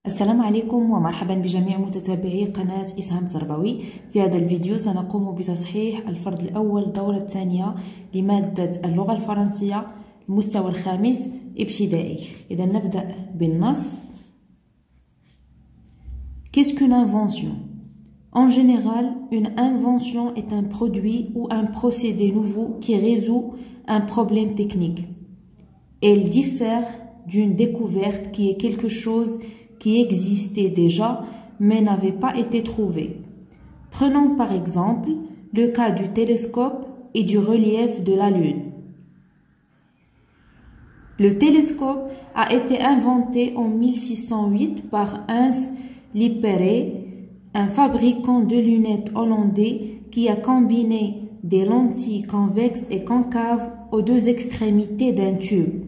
السلام عليكم ومرحبا بجميع متتابعي قناة إسهام تربوي. في هذا الفيديو سنقوم بتصحيح الفرض الأول الدورة الثانية لمادة اللغة الفرنسية المستوى الخامس ابتدائي. إذا نبدأ بالنص. Qu'est-ce qu'une invention? En général, une invention est un produit ou un procédé nouveau qui résout un problème technique. Elle diffère d'une découverte qui est quelque chose qui existait déjà mais n'avait pas été trouvé. Prenons par exemple le cas du télescope et du relief de la Lune. Le télescope a été inventé en 1608 par Hans Lippershey, un fabricant de lunettes hollandais qui a combiné des lentilles convexes et concaves aux deux extrémités d'un tube.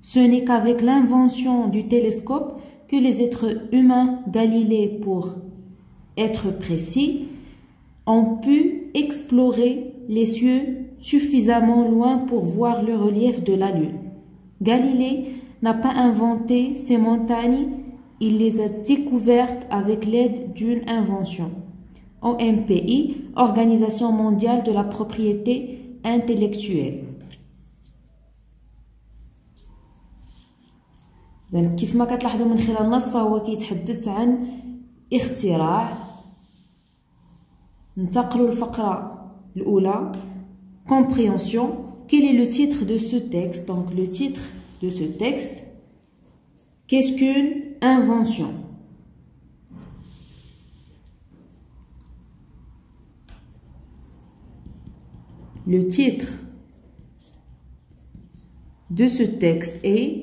Ce n'est qu'avec l'invention du télescope que les êtres humains, Galilée pour être précis, ont pu explorer les cieux suffisamment loin pour voir le relief de la Lune. Galilée n'a pas inventé ces montagnes, il les a découvertes avec l'aide d'une invention. OMPI, Organisation mondiale de la propriété intellectuelle. كيف ما كتلاحظوا من خلال النص فهو كيتحدث عن اختراع. ننتقلوا للفقرة الأولى. Compréhension. Quel est le titre de ce texte? Donc le titre de ce texte. Qu'est-ce qu'une invention? Le titre de ce texte est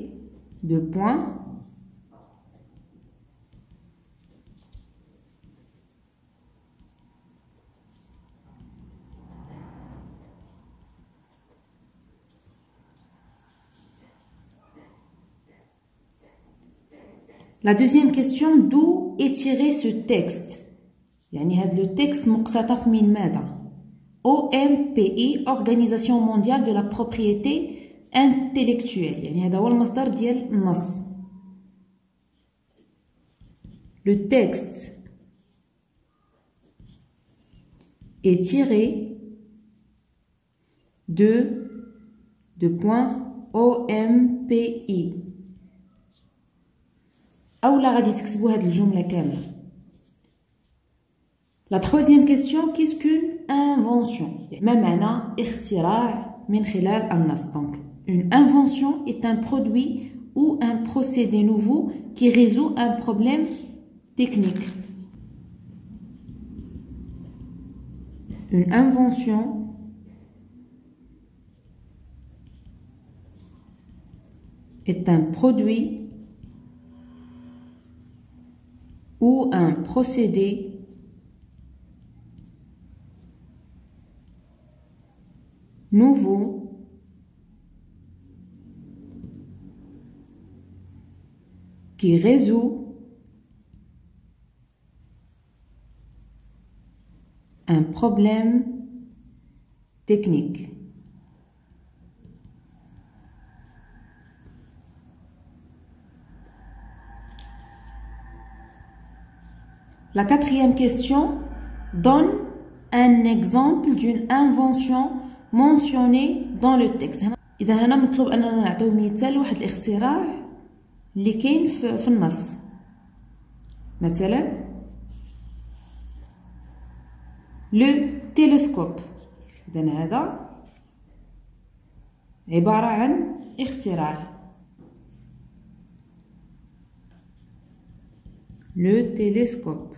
deux points. La deuxième question, d'où est tiré ce texte? يعني هذا le texte مقتطف من ماذا؟ OMPI, Organisation mondiale de la propriété intellectuelle. يعني هذا هو المصدر ديال النص. Le texte est tiré de point OMPI. أولا غادي تكتبوا هذه الجملة كاملة. La troisième question, qu'est-ce qu'une invention? ما معنى اختراع من خلال النص؟ Donc, une invention est un produit ou un procédé nouveau qui résout un problème technique. Une invention est un produit ou un procédé nouveau qui résout un problème technique. La quatrième question, donne un exemple d'une invention mentionnée dans le texte. إذا هنا مطلوب أننا نعطيو مثال واحد الاختراع اللي كاين في النص. مثلا لو تيلسكوب. إذا هذا عبارة عن اختراع. Le télescope.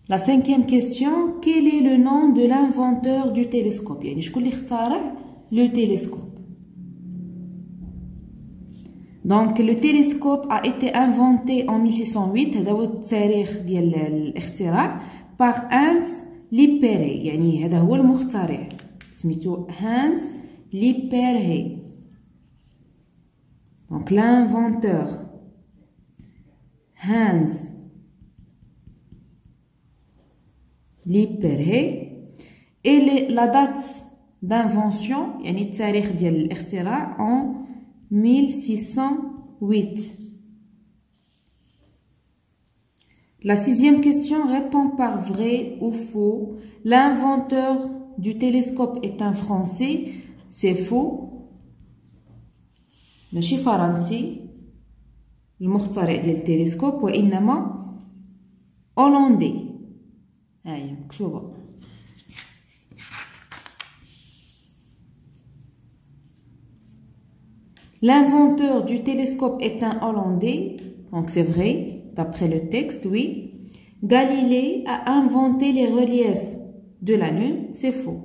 La cinquième question, quel est le nom de l'inventeur du télescope? يعني شكون اللي اخترع le télescope? Donc le télescope a été inventé en 1608. هذا هو التاريخ ديال الاختراع par Hans Lippershey. يعني هذا هو المخترع سميتو Hans Lippershey. Donc l'inventeur Hans Lippershey. Et la date d'invention يعني التاريخ ديال الاختراع en 1608. 8. La sixième question répond par vrai ou faux. L'inventeur du télescope est un Français. C'est faux. ماشي فرنسي المخترع ديال التلسكوب وإنما هولندي. هاهي مكتوبة. L'inventeur du télescope est un Hollandais, donc c'est vrai, d'après le texte, oui. Galilée a inventé les reliefs de la Lune, c'est faux.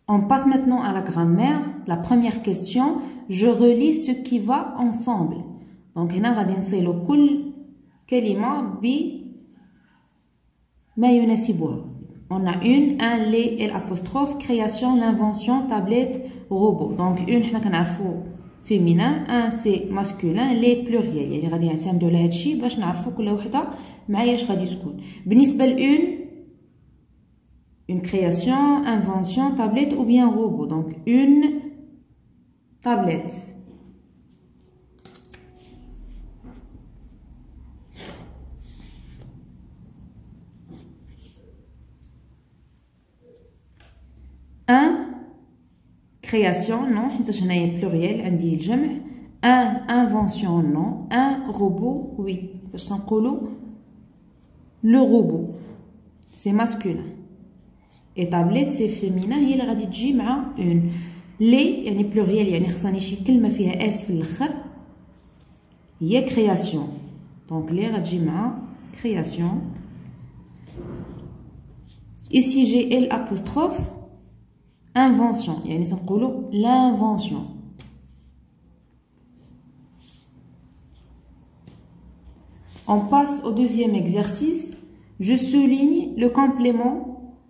On passe maintenant à la grammaire. La première question, je relis ce qui va ensemble. Donc, هنا غادي نصيلو كل كلمة بما يناسبها. On a une, un, les et l'apostrophe, création, l'invention, tablette, robot. Donc, une, حنا كنعرفو féminin, un c'est masculin, les pluriel. يعني غادي نعتمدو على هادشي باش نعرفو كل وحدة معايا اش غادي تكون. بالنسبة لune, une création, invention, tablette ou bien robot. Donc, une tablette. Un, création, non, حيت هنايا pluriel عندي الجمع. Un, invention, non. Un, robot, oui. حيت تنقولوا le robot, c'est masculin. Et tablette c'est féminin, هي اللي غادي تجي مع une. لي يعني pluriel يعني خصني شي كلمة فيها اس في الاخر هي création. Donc لي غتجي مع création. Ici j'ai L apostrophe invention يعني تنقولوا l'invention. On passe au deuxième exercice. Je souligne le complément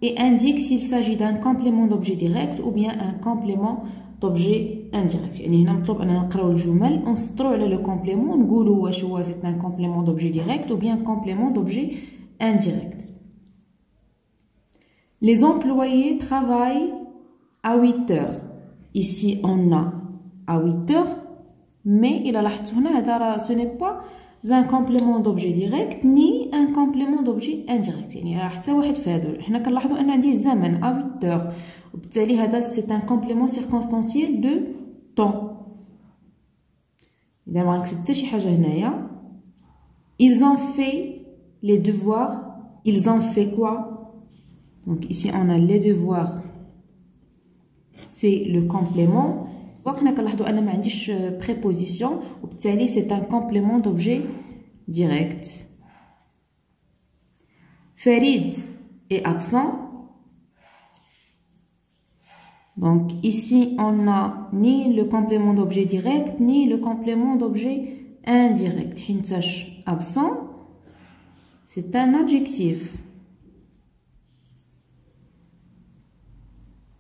et indique s'il s'agit d'un complément d'objet direct ou bien un complément d'objet indirect. يعني هنا مطلوب أننا نقراو الجمل ونسطروا على le complément ونقولوا واش هو c'est un complément d'objet direct ou bien un complément d'objet indirect. Les employés travaillent à 8 heures. Ici on a à 8 heures, mais il a لاحظتوا هنا هذا ce n'est pas un complément d'objet direct ni un complément d'objet indirect. يعني راه حتى واحد في هادو حنا كنلاحظوا ان عندي الزمن à 8 heures وبالتالي هذا c'est un complément circonstanciel de temps. اذا ما نكتب حتى شي حاجه هنايا. Ils ont fait les devoirs. Ils ont fait quoi? Donc ici on a les devoirs, c'est le complément. وكنا كنلاحظوا ان ما عنديش préposition وبالتالي c'est un complément d'objet direct. Farid est absent. Donc ici on n'a ni le complément d'objet direct ni le complément d'objet indirect. حينتاش absent c'est un adjectif.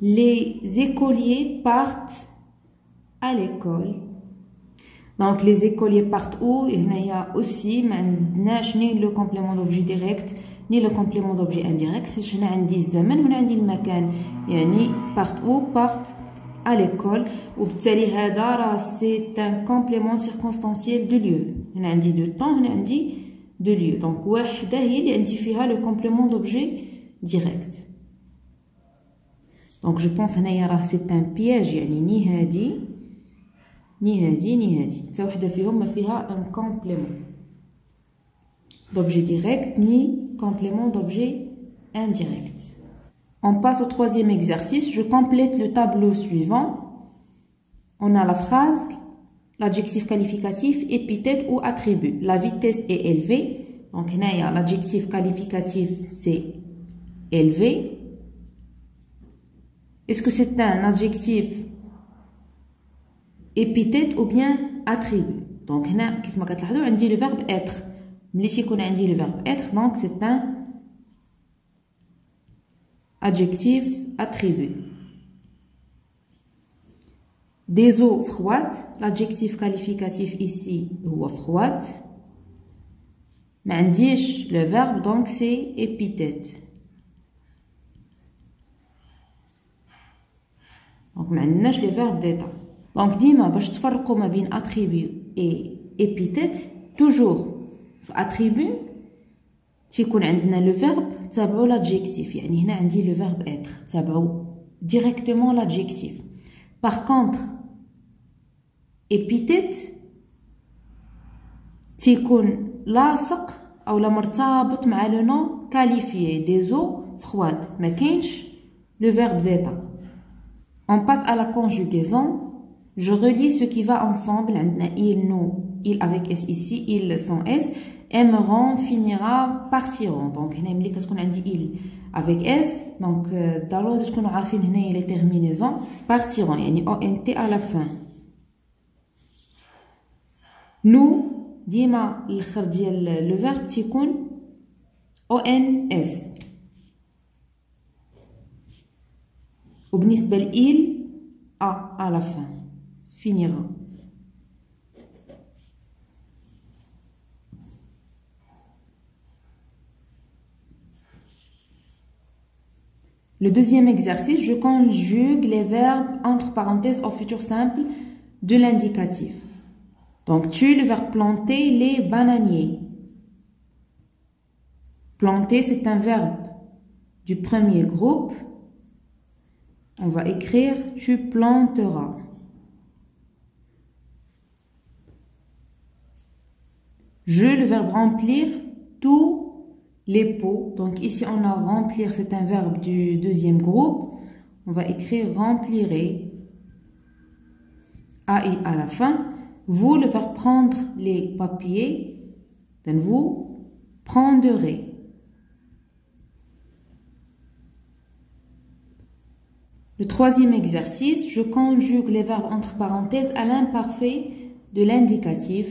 Les écoliers partent à l'école. Donc les écoliers partent où? Il y a aussi ni le complément d'objet direct ni le complément d'objet indirect. هنا عندي الزمن وهنا عندي المكان. يعني partent où? Partent à l'école. وبالتالي هذا راه c'est un complément circonstanciel de lieu. هنا عندي de temps هنا عندي de lieu. Donc واحدة هي اللي عندي فيها le complément d'objet direct. Donc je pense هنايا راه c'est un piège. يعني ني هادي ni هادي ni هادي حتى وحده فيهم ما فيها un complément d'objet direct ni complément d'objet indirect. On passe au troisième exercice. Je complète le tableau suivant. On a la phrase, l'adjectif qualificatif, épithète ou attribut. La vitesse est élevée. Donc هنايا l'adjectif qualificatif c'est élevé. Est-ce que c'est un adjectif épithète ou bien attribut? Donc هنا كيف ما كتلاحظوا عندي le verbe être. ملي تيكون عندي le verbe être donc c'est un adjectif attribut. Des eaux froides, l'adjectif qualificatif ici هو froide. ما عنديش le verbe donc c'est épithète. دونك ما عندناش لي فيرب ديتا. دونك ديما باش تفرقوا ما بين اتريبيو اي ابيتيت توجور في اتريبيو تيكون عندنا لو فيرب تابعو لادجيكتيف، يعني هنا عندي لو فيرب اتر تابعو ديريكتومون لادجيكتيف. باغ كونطخ ابيتيت تيكون لاصق او لا مرتبط مع لو نون كاليفيي دي زو فرواد، ما كاينش le verbe d'état. On passe à la conjugaison. Je relis ce qui va ensemble. Il, nous, il avec S ici, il sans S. Aimeront, finira, partiront. Donc, qu'est-ce qu'on a dit il avec S. Donc, d'abord, ce qu'on a fait, les terminaisons. Partiront. Il y a ONT à la fin. Nous, dima, le verbe, تكون ONS. وبالنسبة لإل à la fin finira. Le deuxième exercice, je conjugue les verbes entre parenthèses au futur simple de l'indicatif. Donc tu le verbe planter les bananiers. Planter, c'est un verbe du premier groupe. On va écrire tu planteras. Je, le verbe remplir tous les pots. Donc ici on a remplir, c'est un verbe du deuxième groupe. On va écrire remplirez. AI à la fin. Vous, le verbe prendre les papiers. Donc vous prendrez. Le troisième exercice, je conjugue les verbes entre parenthèses à l'imparfait de l'indicatif.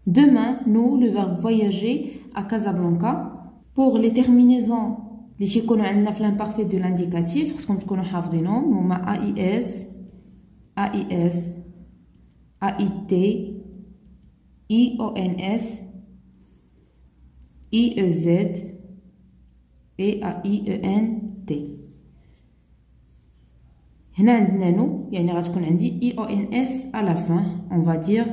Demain, nous, le verbe voyager à Casablanca. Pour les terminaisons, les chiconos à l'imparfait de l'indicatif, parce qu'on connaît des noms, on a AIS, AIS, AIT, IONS, IEZ, et AIENT. هنا عندنا نو يعني غتكون عندي IONS à la fin. On va dire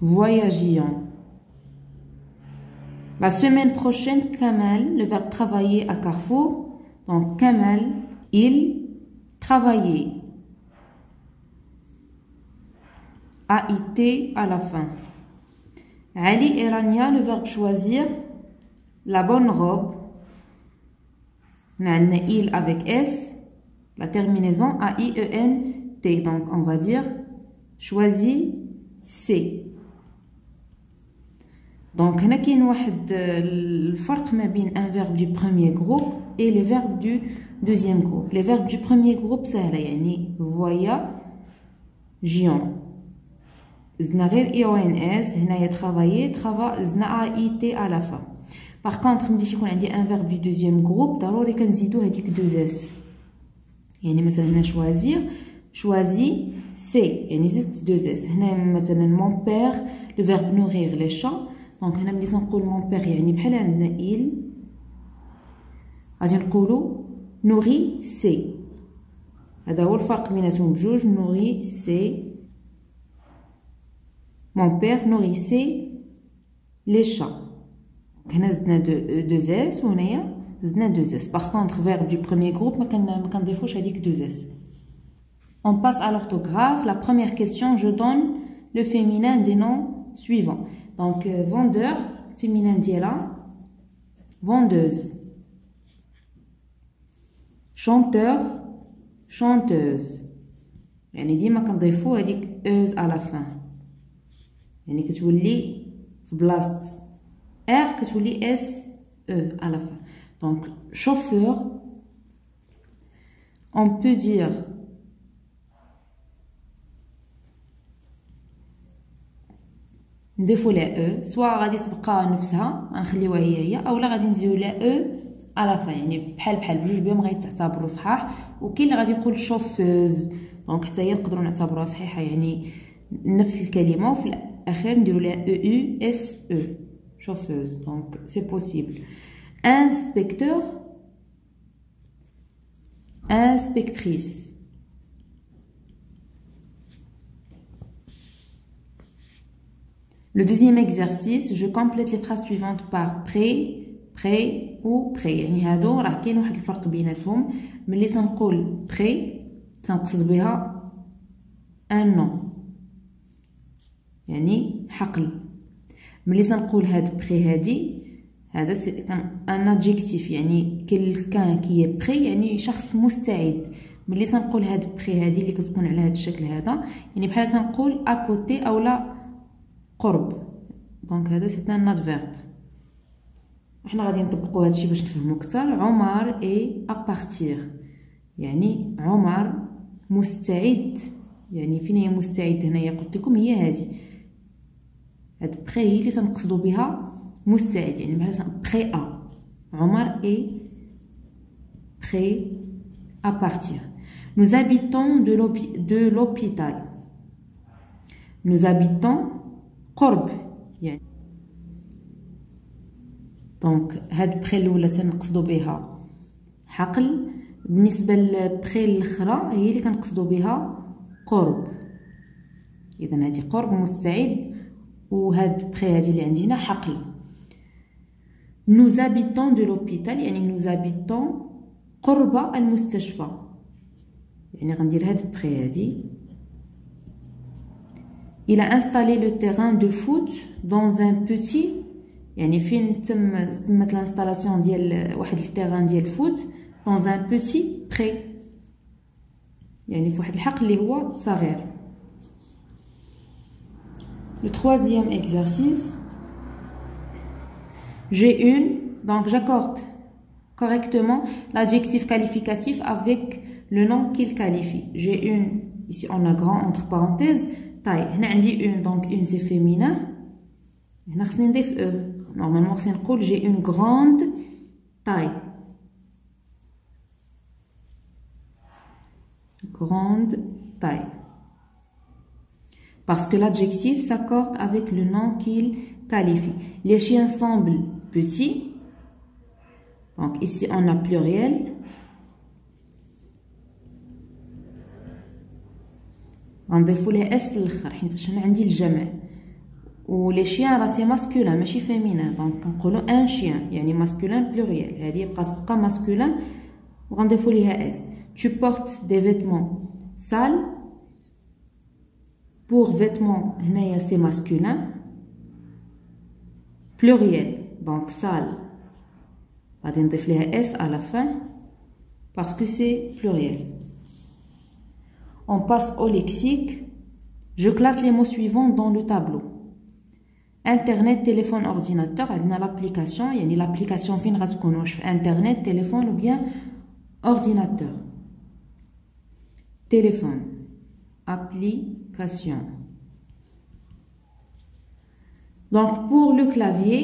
voyagions. La semaine prochaine, Kamal, le verbe travailler à Carrefour. Donc Kamal, il travaillait. AIT à la fin. Ali et Rania, le verbe choisir. La bonne robe. On a il avec S. La terminaison AIENT. Donc on va dire choisissez. Donc هنا كاين واحد الفرق ما بين un verbe du premier groupe et les verbes du deuxième groupe. Les verbes du premier groupe سهلة يعني voyagions. زدنا غير IONS هنايا travailler زدنا AIT à la fin. Par contre, ملي يكون عندي un verbe du deuxième groupe ضروري كنزيدو هذيك 2s. يعني مثلا هنا choisi c'est يعني زدت 2s. هنا مثلا mon père le verbe nourrir les chats. Donc هنا ملي نقول mon père يعني بحال عندنا il غادي نقولو nourrissez. هذا هو الفرق بيناتهم بجوج. nourrissez. Mon père nourrissait les chats. هنا زدنا 2s وهنايا زدنا 2s. Par contre, verbe du premier groupe ما كنديفوش هذيك 2s. On passe à l'orthographe. La première question, je donne le féminin des noms suivants. Donc vendeur, féminin ديالها vendeuse. Chanteur, chanteuse. يعني ديما كنضيفو هذيك euse à la fin. يعني كتولي في بلاصه R كتولي S E à la fin. Donc chauffeur, on peut dire نديفو لا E سواء غادي تبقى نفسها غنخليوها هي اولا غادي نزيدو لا E à la fin. يعني بحال بجوج بهم غيتعتبروا صحاح. وكاين اللي غادي يقول شوفوز دونك حتى هي نقدروا نعتبروها صحيحه يعني نفس الكلمه وفي الاخير نديروا لها EUSE chauffeuse. Donc c'est possible. Inspecteur, inspectrice. Le deuxième exercice, je complète les phrases suivantes par prêt, prêt ou prêt. يعني هادو راه كاين واحد الفرق بيناتهم. ملي تنقول prêt تنقصد بها un nom يعني حقل. ملي تنقول هاد prêt هادي هذا سي ان adjectif يعني quelqu'un qui est prêt يعني شخص مستعد. ملي تنقول هاد prêt هادي اللي كتكون على هاد الشكل هذا يعني بحال تنقول à côté او لا قرب. دونك هذا سي ان adverbe. احنا غادي نطبقوا هادشي باش نفهموا اكثر. عمر اي ابارتير يعني عمر مستعد. يعني فين هي مستعد هنايا؟ قلت لكم هي هادي هاد بري هي اللي تنقصدوا بها مستعد يعني بحال بري ا. عمر اي بري ا بارتير. Nous habitons de l'hôpital. Nous habitons قرب يعني دونك هاد بري الاولى تنقصدوا بها حقل. بالنسبه للبري الاخرى هي اللي كنقصدوا بها قرب. اذا هذه قرب مستعد وهاد بري هذه اللي عندنا حقل. nous habitons de l'hôpital يعني nous habitons قرب المستشفى. يعني غندير هاد بري هذه. il a installé le terrain de foot dans un petit يعني فين تمت الانستالاسيون ديال واحد التيران ديال الفوت dans un petit pré يعني في واحد الحقل اللي هو صغير. Le troisième exercice, j'ai une, donc j'accorde correctement l'adjectif qualificatif avec le nom qu'il qualifie. J'ai une, ici on a grand entre parenthèses, taille. هنا عندي une, donc une c'est féminin. هنا خصني نضيف e. Normalement خصني نقول j'ai une grande taille. Grande taille. Parce que l'adjectif s'accorde avec le nom qu'il qualifie. Les chiens semblent petits. Donc ici on a pluriel. غنضيفوا ليه اس في الاخر حيت انا عندي الجمع. ولي chiens راه سي ماسكولين ماشي فيمينين دونك كنقولوا ان chien يعني ماسكولين بلوريال. هذه تبقى ماسكولين وغنضيفوا ليها اس. Tu portes des vêtements sales. Pour vêtements هنايا سي ماسكولين pluriel donc sale غادي نضيف ليها اس à la fin parce que c'est pluriel. On passe au lexique. Je classe les mots suivants dans le tableau. Internet, téléphone, ordinateur. عندنا l'application يعني l'application فين غتكون واش في internet, téléphone ou bien ordinateur. Téléphone, application. Donc pour le clavier,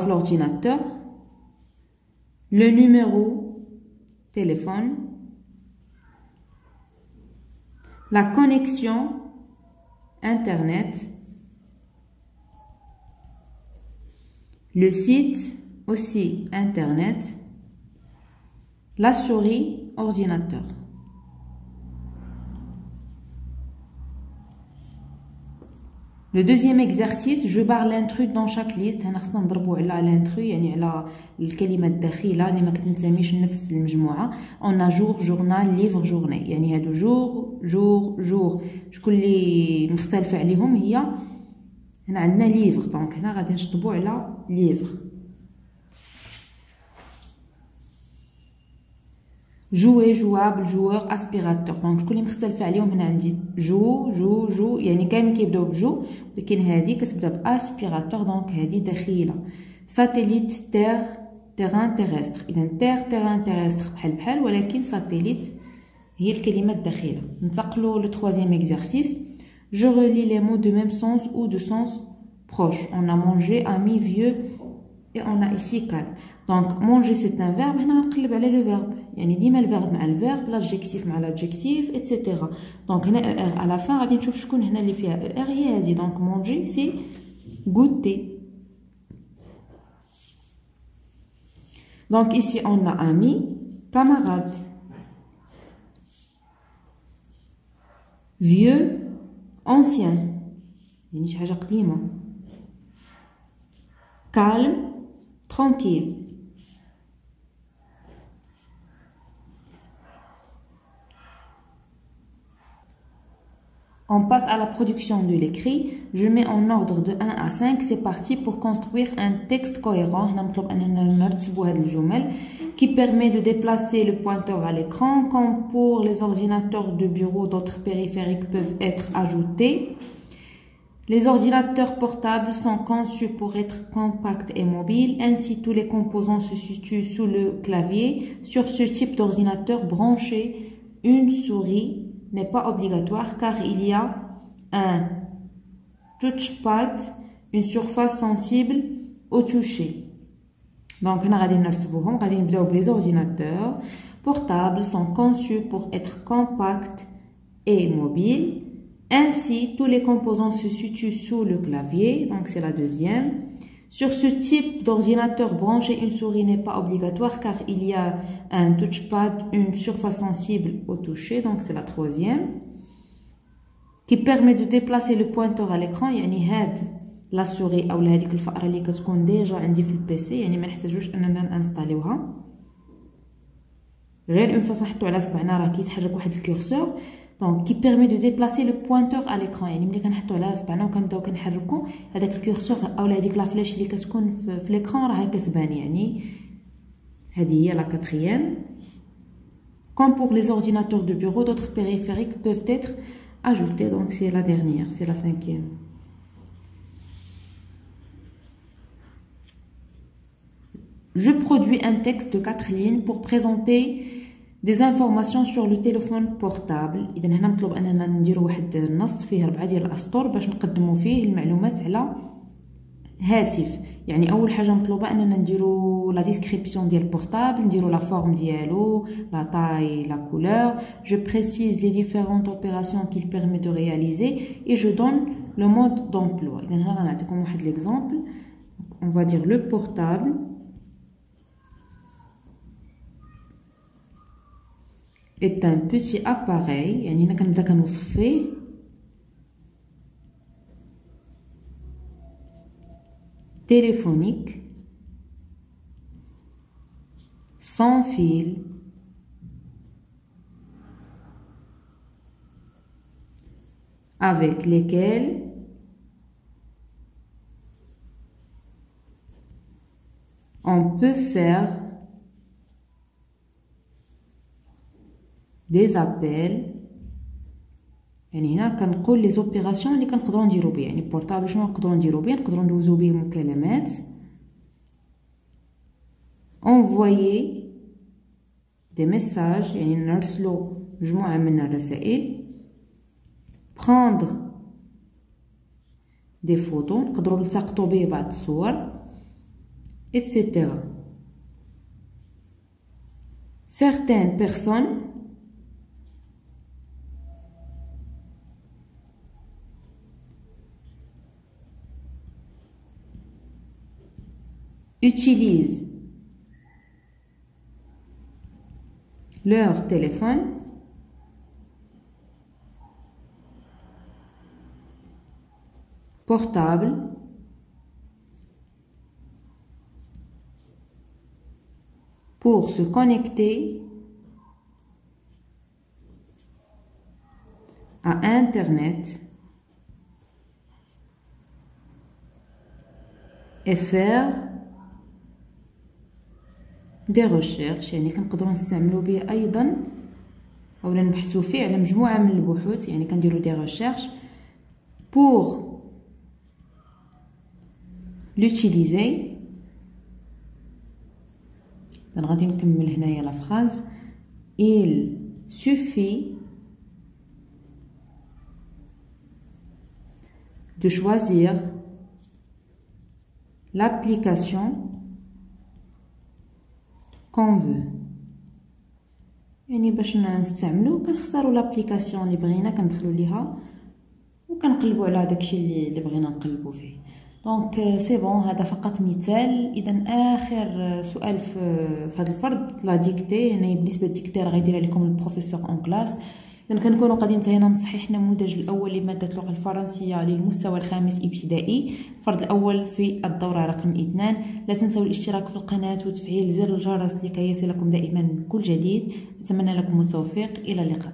l'ordinateur, le numéro téléphone, la connexion internet, le site aussi internet, la souris ordinateur. Le deuxième exercice, je barre l'intrus dans chaque liste. هنا خصنا نضربوا على l'intrus يعني على الكلمة الداخلة اللي ما كتنتميش لنفس المجموعة. On a jour, journal, livre, journée. يعني هادو jour. شكون اللي مختلفة عليهم هي هنا عندنا livre. دونك هنا غادي نشطبوا على livre. jouer, jouable, joueur, aspirateur. دونك شكون اللي مختلفه عليهم هنا عندي جو يعني كامل كيبداو بجو ولكن هذه كتبدا باسبيراتور دونك هذه داخله. ساتيليت تيران تيرستر. اذا تيران تيرستر بحال ولكن ساتيليت هي الكلمه الداخله. ننتقلوا لو troisième exercice. Je relie les mots de même sens ou de sens proche. On a mangé, ami, vieux et on a ici calme. Donc manger c'est un verbe. هنا غنقلب على le verbe يعني ديما الفيرب مع الفيرب l'adjectif مع l'adjectif etc. Donc هنا er à la fin غادي نشوف شكون هنا اللي فيها er هي هذه. donc manger c'est goûter. Donc ici on a ami camarade, vieux, ancien, يعني شي حاجة قديمة. calme, tranquille. On passe à la production de l'écrit. Je mets en ordre de 1 à 5. C'est parti pour construire un texte cohérent. Qui permet de déplacer le pointeur à l'écran. Comme pour les ordinateurs de bureau, d'autres périphériques peuvent être ajoutés. Les ordinateurs portables sont conçus pour être compacts et mobiles. Ainsi, tous les composants se situent sous le clavier. Sur ce type d'ordinateur, brancher une souris n'est pas obligatoire car il y a un touchpad, une surface sensible au toucher. Donc, les ordinateurs portables sont conçus pour être compacts et mobiles. Ainsi, tous les composants se situent sous le clavier. Donc, c'est la deuxième. Sur ce type d'ordinateur, brancher une souris n'est pas obligatoire car il y a un touchpad, une surface sensible au toucher. Donc, c'est la troisième. Qui permet de déplacer le pointeur à l'écran. يعني هاد la souris ou هذيك الفأرة اللي كتكون ديجا عندي في البيسي. يعني ما نحتاجوش اننا نانستاليوها. غير اون فاس نحطو على صبعنا راه كيتحرك واحد الكورسور. Donc, qui permet de déplacer le pointeur à l'écran. يعني ملي كنحطو على صبعنا وكنبداو كنحركو هذاك الكورسور اولا هذيك لا فلاش اللي كتكون في l'écran راها كتبان. يعني هذه هي la quatrième. Comme pour les ordinateurs de bureau, d'autres périphériques peuvent être ajoutés. Donc, c'est la dernière, c'est la cinquième. Je produis un texte de 4 lignes pour présenter des informations sur le téléphone portable. إذا هنا مطلوب أننا نديرو واحد النص فيه 4 ديال الأسطر باش نقدمو فيه المعلومات على هاتف. يعني أول حاجة مطلوبة أننا نديرو لا ديسكريبسيون ديال البورتابل، نديرو لا فورم ديالو، لا تاي، لا كولور. Je précise les différentes opérations qu'il permet de réaliser et je donne le mode d'emploi. إذا هنا غنعطيكم واحد l'exemple. On va dire le portable est un petit appareil. يعني هنا كنبدا كنوصف فيه téléphonique sans fil avec lesquels on peut faire des appels. يعني هنا كنقول لي زوبيراسيون اللي كنقدروا نديرو بيه. يعني بورطابل شنو نقدروا نديرو بيه؟ نقدروا ندوزو بيه مكالمات، envoyer des messages يعني نرسلو مجموعه من الرسائل، prendre des photos نقدروا نلتقطوا به بعض الصور، etc. Certaines personnes utilisent leur téléphone portable pour se connecter à Internet et faire des recherches. يعني كنقدروا نستعملوا به ايضا اولا نبحثوا فيه على مجموعه من البحوث. يعني كنديروا دي recherches pour l'utiliser. غادي نكمل هنايا لا phrase. Il suffit de choisir l'application qu'on veut. يعني باش نستعملو كنختاروا لابليكاسيون اللي بغينا كندخلوا ليها وكنقلبوا على داكشي اللي بغينا نقلبوا فيه. دونك سي بون، هذا فقط مثال. اذا اخر سؤال في هذا الفرض لا ديكتي. هنا بالنسبه للديكتي راه غيديرها لكم البروفيسور اون كلاس. اذا كنكونوا قاعدين انتهينا من تصحيح النموذج الاول لماده اللغه الفرنسيه للمستوى الخامس ابتدائي، الفرض الاول في الدوره رقم 2. لا تنسوا الاشتراك في القناه وتفعيل زر الجرس لكي يصلكم دائما كل جديد. اتمنى لكم التوفيق، الى اللقاء.